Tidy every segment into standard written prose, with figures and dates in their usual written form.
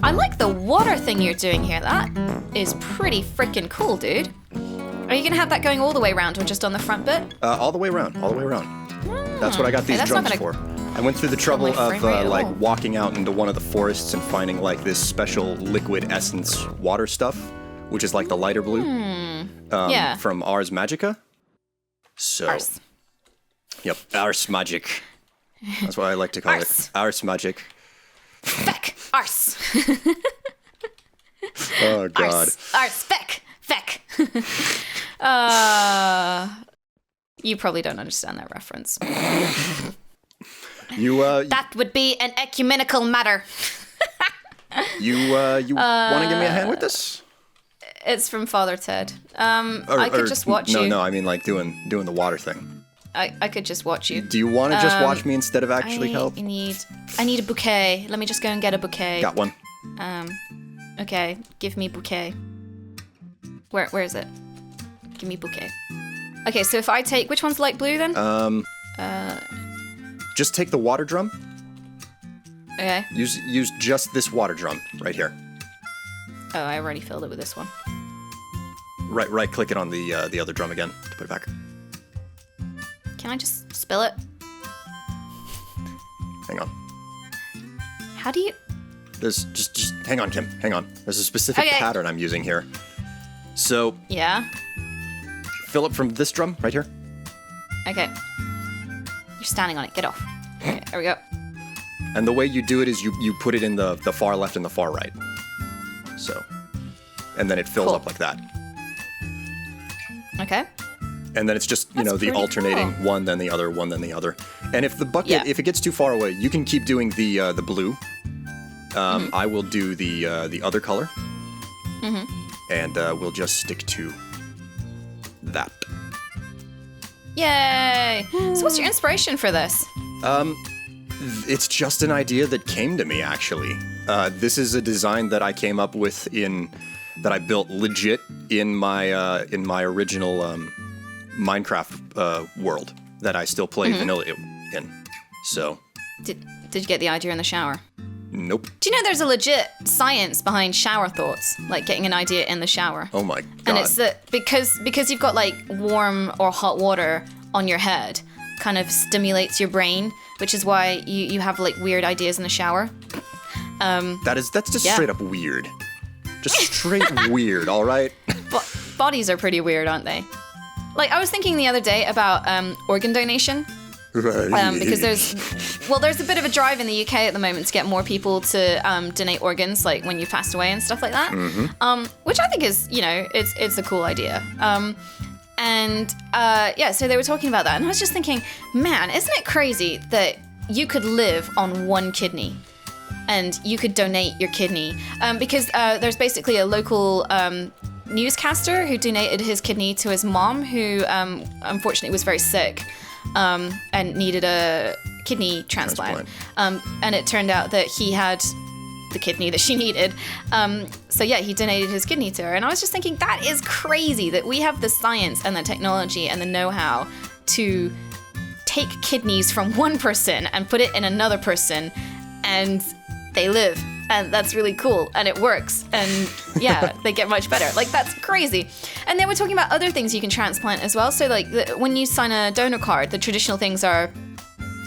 I like the water thing you're doing here. That is pretty freaking cool, dude. Are you gonna have that going all the way around or just on the front bit? All the way around. That's what I got these drums for. I went through the trouble of walking out into one of the forests and finding like this special liquid essence water stuff, which is like the lighter blue from Ars Magica. So, Ars. Yep, Ars Magic. That's what I like to call it. Ars Magic. Feck. Ars. Oh, God. Ars. Feck. You probably don't understand that reference. That would be an ecumenical matter. You want to give me a hand with this? It's from Father Ted. I could just watch you. No, I mean like doing the water thing. I could just watch you. Do you want to just watch me instead of actually help? I need a bouquet. Let me just go and get a bouquet. Got one. Okay, give me bouquet. Where is it? Give me bouquet. Okay, so if I take, which one's light blue then? Just take the water drum. Okay. Use just this water drum right here. Oh, I already filled it with this one. Right click it on the other drum again to put it back. Can I just spill it? Hang on. How do you... There's just hang on, Kim. Hang on. There's a specific pattern I'm using here. So yeah. Fill it from this drum right here. Okay. You're standing on it. Get off. Okay, there we go. And the way you do it is you put it in the far left and the far right. So, and then it fills up like that. Okay. And then it's just, the alternating one, then the other, one, then the other. And if the bucket, if it gets too far away, you can keep doing the blue. I will do the other color. And we'll just stick to that. Yay! So what's your inspiration for this? It's just an idea that came to me, actually. This is a design that I came up with that I built legit in my original Minecraft world that I still play vanilla in. So. Did you get the idea in the shower? Nope. Do you know there's a legit science behind shower thoughts, like getting an idea in the shower? Oh my God. And it's that because you've got like warm or hot water on your head, kind of stimulates your brain, which is why you have like weird ideas in the shower. That's just straight up weird. Just straight weird, all right? Bodies are pretty weird, aren't they? Like I was thinking the other day about organ donation. Because there's a bit of a drive in the UK at the moment to get more people to donate organs, like when you passed away and stuff like that. Which I think is, it's a cool idea. So they were talking about that, and I was just thinking, man, isn't it crazy that you could live on one kidney, and you could donate your kidney? Because there's basically a local newscaster who donated his kidney to his mom, who unfortunately was very sick. And needed a kidney transplant. And it turned out that he had the kidney that she needed. He donated his kidney to her. And I was just thinking, that is crazy that we have the science and the technology and the know-how to take kidneys from one person and put it in another person, and they live. And that's really cool, and it works, and they get much better. Like, that's crazy. And then we're talking about other things you can transplant as well. So, like, when you sign a donor card, the traditional things are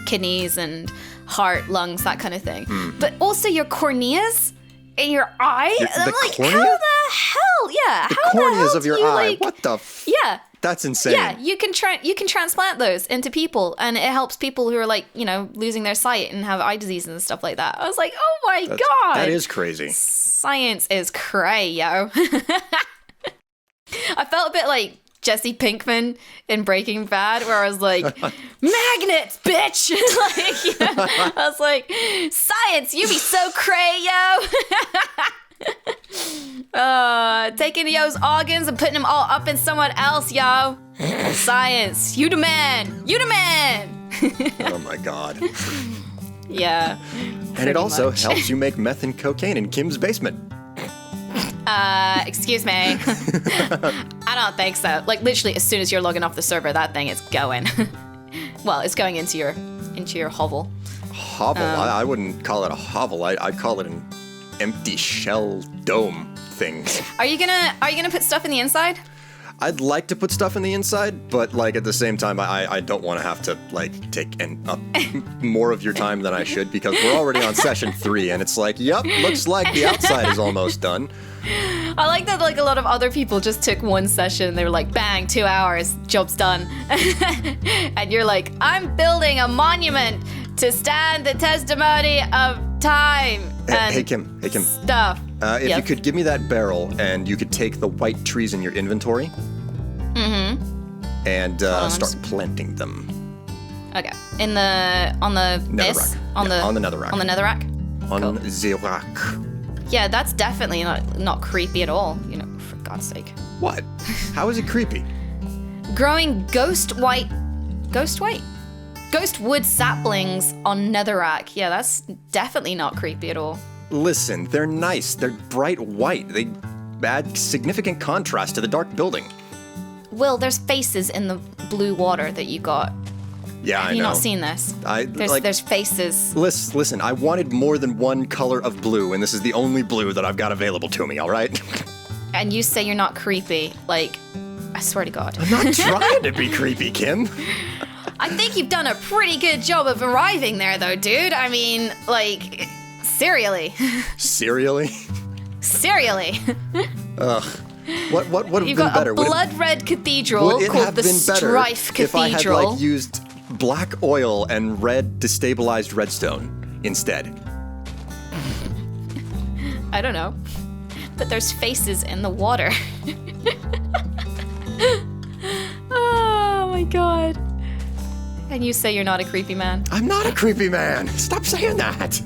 kidneys and heart, lungs, that kind of thing. But also your corneas in your eye. The I'm like, cornea? how the hell? Yeah, the how the corneas hell of your do you, eye. What the? Yeah. That's insane. Yeah, you can transplant those into people, and it helps people who are like, losing their sight and have eye disease and stuff like that. I was like, oh my God. That is crazy. Science is cray, yo. I felt a bit like Jesse Pinkman in Breaking Bad, where I was like, magnets, bitch. I was like, science, you be so cray, yo. Taking yo's organs and putting them all up in someone else, yo. Science, you the man. Oh my God. Yeah. And it also helps you make meth and cocaine in Kim's basement. Excuse me. I don't think so. Like, literally, as soon as you're logging off the server, that thing is going. Well, it's going into your hovel. Hovel? I wouldn't call it a hovel. I'd call it empty shell dome things. Are you gonna put stuff in the inside? I'd like to put stuff in the inside, but like at the same time, I don't want to have to like take up more of your time than I should because we're already on session 3, and it's like, yep, looks like the outside is almost done. I like that like a lot of other people just took one session. They were like, bang, 2 hours, job's done. And you're like, I'm building a monument to stand the testimony of time. Hey Kim. Stuff. If you could give me that barrel and you could take the white trees in your inventory and start planting them. Okay. On the netherrack. On the netherrack. On the netherrack? On Cool. the rack. Yeah, that's definitely not creepy at all, you know, for God's sake. What? How is it creepy? Growing ghost wood saplings on netherrack. Yeah, that's definitely not creepy at all. Listen, they're nice. They're bright white. They add significant contrast to the dark building. Will, there's faces in the blue water that you got. Yeah, I know. Have you not seen this? There's faces. Listen, I wanted more than one color of blue, and this is the only blue that I've got available to me, all right? And you say you're not creepy. Like, I swear to God. I'm not trying to be creepy, Kim. I think you've done a pretty good job of arriving there, though, dude. I mean, like, serially. Serially? Serially. Ugh. What would have You've been got better? a blood-red cathedral called the Strife Cathedral. If I had like used black oil and red destabilized redstone instead? I don't know. But there's faces in the water. Oh my God. And you say you're not a creepy man. I'm not a creepy man. Stop saying that.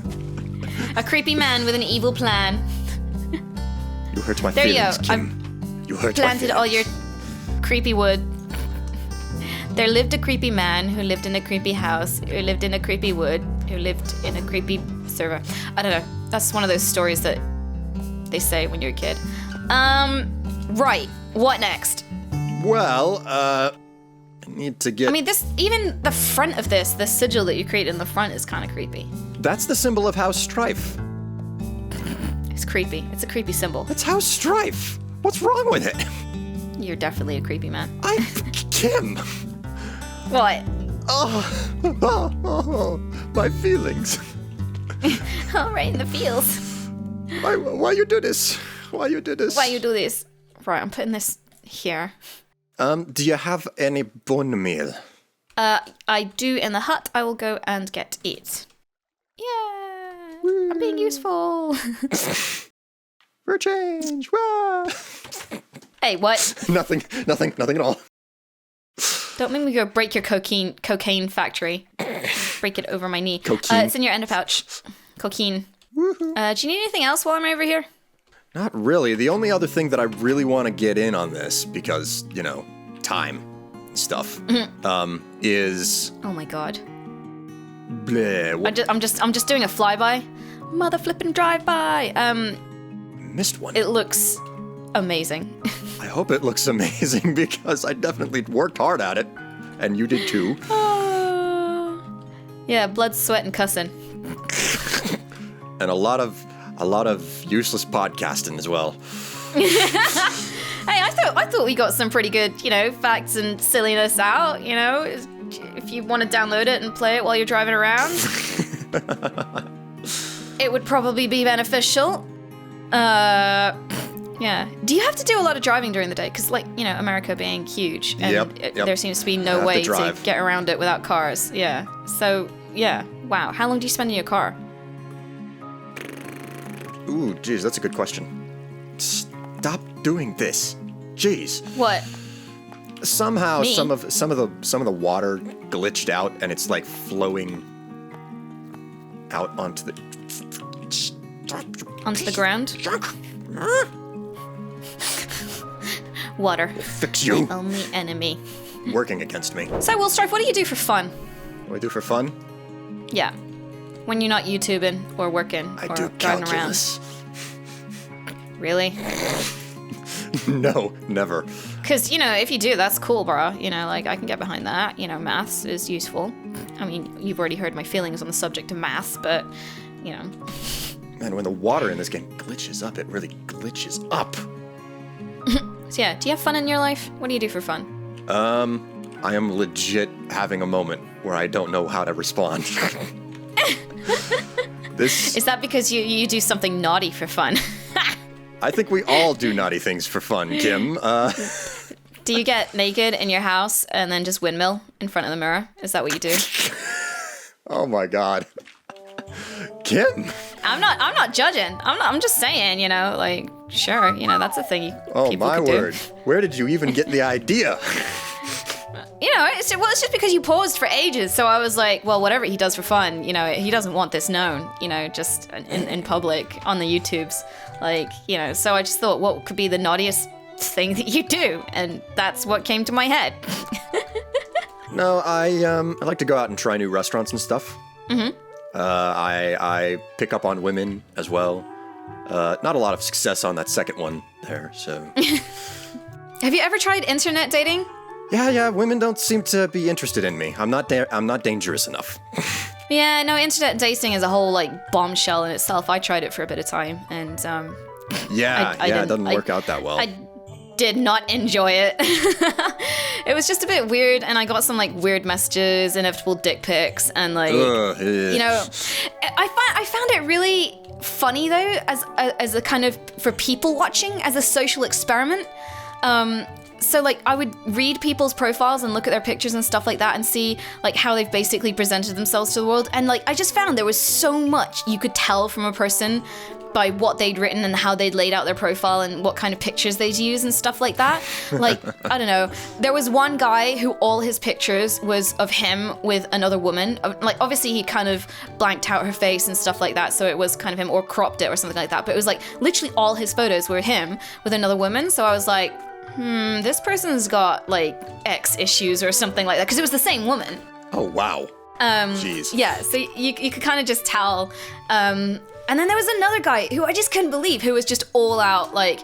A creepy man with an evil plan. You hurt my There feelings, you go. Kim. You hurt my Planted feelings. all your creepy wood. There lived a creepy man who lived in a creepy house, who lived in a creepy wood, who lived in a creepy server. I don't know. That's one of those stories that they say when you're a kid. Right. What next? Well, I need to get... I mean, even the front of this, the sigil that you created in the front is kind of creepy. That's the symbol of House Strife. It's creepy. It's a creepy symbol. That's House Strife. What's wrong with it? You're definitely a creepy man. Kim. What? Oh, my feelings. All right, in the fields. Why you do this? Why you do this? Why you do this? Right, I'm putting this here. Do you have any bone meal? I do in the hut. I will go and get it. Yeah, I'm being useful. For a change. Wah! Hey, what? Nothing at all. Don't make me go break your cocaine factory. Break it over my knee. Cocaine. It's in your ender pouch. Cocaine. Do you need anything else while I'm over here? Not really. The only other thing that I really want to get in on this, because, you know, time stuff, is... Oh my God. Bleh. I'm just doing a flyby. Mother flippin' drive-by. Missed one. It looks amazing. I hope it looks amazing because I definitely worked hard at it. And you did too. Yeah, blood, sweat, and cussing. And a lot of useless podcasting as well. Hey, I thought we got some pretty good, facts and silliness out, If you want to download it and play it while you're driving around. It would probably be beneficial. Yeah. Do you have to do a lot of driving during the day? Because, America being huge, and Yep. there seems to be no way to get around it without cars. Yeah. So, yeah. Wow. How long do you spend in your car? Ooh, geez, that's a good question. Stop doing this. Jeez. What? Somehow Me? some of the water glitched out and it's like flowing out onto the ground? Water. Fix you. My only enemy. Working against me. So, Will Strife, what do you do for fun? What do I do for fun? Yeah. When you're not YouTubing or working I or do driving calculus. around. Really? No, never. Because, if you do, that's cool, bro. I can get behind that. Maths is useful. I mean, you've already heard my feelings on the subject of maths, but, Man, when the water in this game glitches up, it really glitches up. So yeah, do you have fun in your life? What do you do for fun? I am legit having a moment where I don't know how to respond. Is that because you do something naughty for fun? I think we all do naughty things for fun, Kim. Do you get naked in your house and then just windmill in front of the mirror? Is that what you do? Oh my god. Kim. I'm not judging. I'm just saying, like, sure, that's a thing Oh people my could word. do. Where did you even get the idea? It's just because you paused for ages. So I was like, well, whatever he does for fun, he doesn't want this known, just in public on the YouTubes. Like, so I just thought, what could be the naughtiest thing that you do? And that's what came to my head. No, I like to go out and try new restaurants and stuff. Mm-hmm. I pick up on women as well. Not a lot of success on that second one there, so. Have you ever tried internet dating? Yeah, women don't seem to be interested in me. I'm not dangerous enough. Yeah, no, internet dating is a whole, like, bombshell in itself. I tried it for a bit of time, and, it doesn't work out that well. I did not enjoy it. It was just a bit weird, and I got some, like, weird messages, inevitable dick pics, and, like, I found it really funny, though, as a kind of, for people watching, as a social experiment. So, like, I would read people's profiles and look at their pictures and stuff like that and see, like, how they've basically presented themselves to the world. And, like, I just found there was so much you could tell from a person by what they'd written and how they'd laid out their profile and what kind of pictures they'd use and stuff like that. Like, I don't know. There was one guy who all his pictures was of him with another woman. Like, obviously he kind of blanked out her face and stuff like that, so it was kind of him, or cropped it or something like that. But it was, like, literally all his photos were him with another woman. So I was like, this person's got, like, X issues or something like that, because it was the same woman. Oh, wow. Jeez. Yeah, so you could kind of just tell. And then there was another guy who I just couldn't believe, who was just all out, like,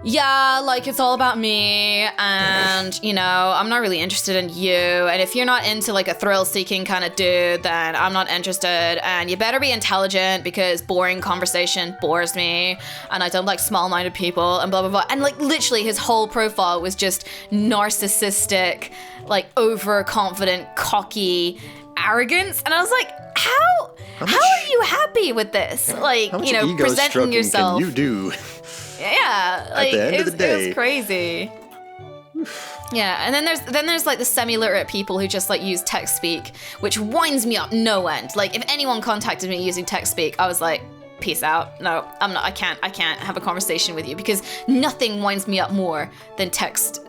yeah, like, it's all about me, and, I'm not really interested in you, and if you're not into, like, a thrill-seeking kind of dude, then I'm not interested, and you better be intelligent, because boring conversation bores me, and I don't like small-minded people, and blah, blah, blah. And, like, literally his whole profile was just narcissistic, like, overconfident, cocky arrogance, and I was like, how are you happy with this? Like, presenting yourself. Can you do? Yeah, like, at the end of the day. It was crazy. Yeah, and then there's like the semi-literate people who just, like, use text speak, which winds me up no end. Like, if anyone contacted me using text speak, I was like, peace out. No, I can't have a conversation with you, because nothing winds me up more than text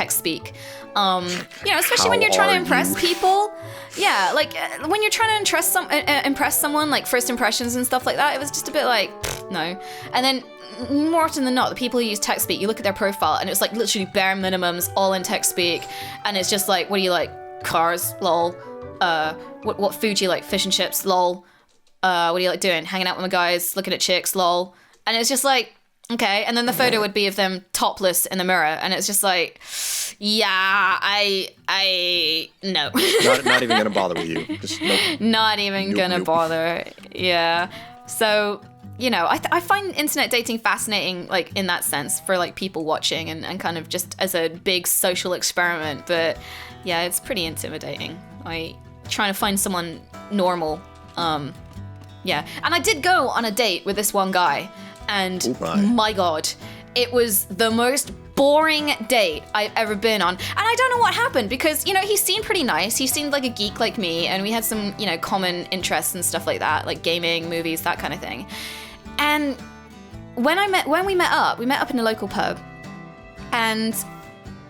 speak. Especially when you're trying to impress people. Yeah, like, when you're trying to impress someone, like, first impressions and stuff like that, it was just a bit like, no. And then, more often than not, the people who use text speak, you look at their profile and it's, like, literally bare minimums, all in text speak, and it's just like, what do you like? Cars, lol. What food do you like? Fish and chips, lol. What do you like doing? Hanging out with my guys, looking at chicks, lol. And it's just like, okay. And then the photo would be of them topless in the mirror, and it's just like, yeah, I no. Not even gonna bother with you. Just nope. Not even gonna bother. Yeah. So, I find internet dating fascinating, like, in that sense, for, like, people watching and kind of just as a big social experiment. But yeah, it's pretty intimidating. Trying to find someone normal. Yeah. And I did go on a date with this one guy, and my God, it was the most boring date I've ever been on. And I don't know what happened, because, he seemed pretty nice. He seemed like a geek like me, and we had some, common interests and stuff like that, like gaming, movies, that kind of thing. And when we met up in a local pub, and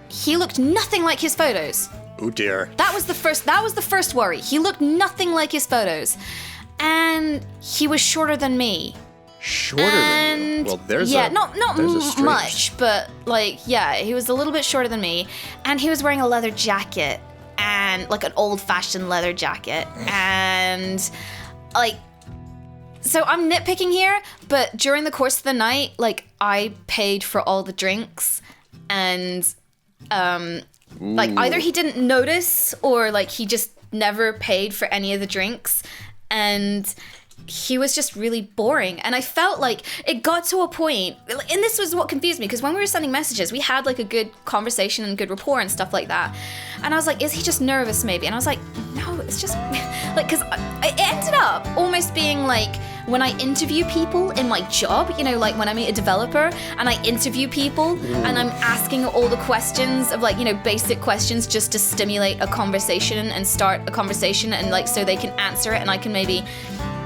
he looked nothing like his photos. Oh dear. That was the first worry. He looked nothing like his photos. And he was shorter than me. Shorter than you? Well, there's not much, but, like, yeah, he was a little bit shorter than me, and he was wearing a leather jacket, and, like, an old-fashioned leather jacket, and, like, so I'm nitpicking here, but during the course of the night, like, I paid for all the drinks, and, like, either he didn't notice, or, like, he just never paid for any of the drinks. And he was just really boring. And I felt like it got to a point, and this was what confused me, because when we were sending messages, we had like a good conversation and good rapport and stuff like that. And I was like, is he just nervous maybe? And I was like, no, it's just like, because it ended up almost being like when I interview people in my job, you know, like when I meet a developer and I interview people and I'm asking all the questions of like, you know, basic questions just to stimulate a conversation and start a conversation, and like so they can answer it and I can maybe,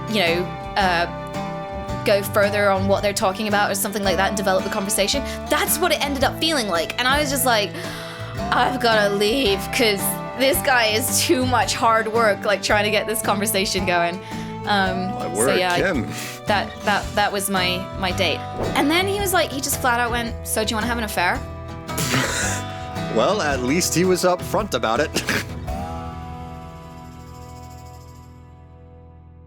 you know, go further on what they're talking about or something like that and develop the conversation. That's what it ended up feeling like. And I was just like, I've gotta leave because this guy is too much hard work, like trying to get this conversation going. My word, so yeah, Kim. that was my date. And then he was like, he just flat out went, so do you want to have an affair? Well, at least he was upfront about it.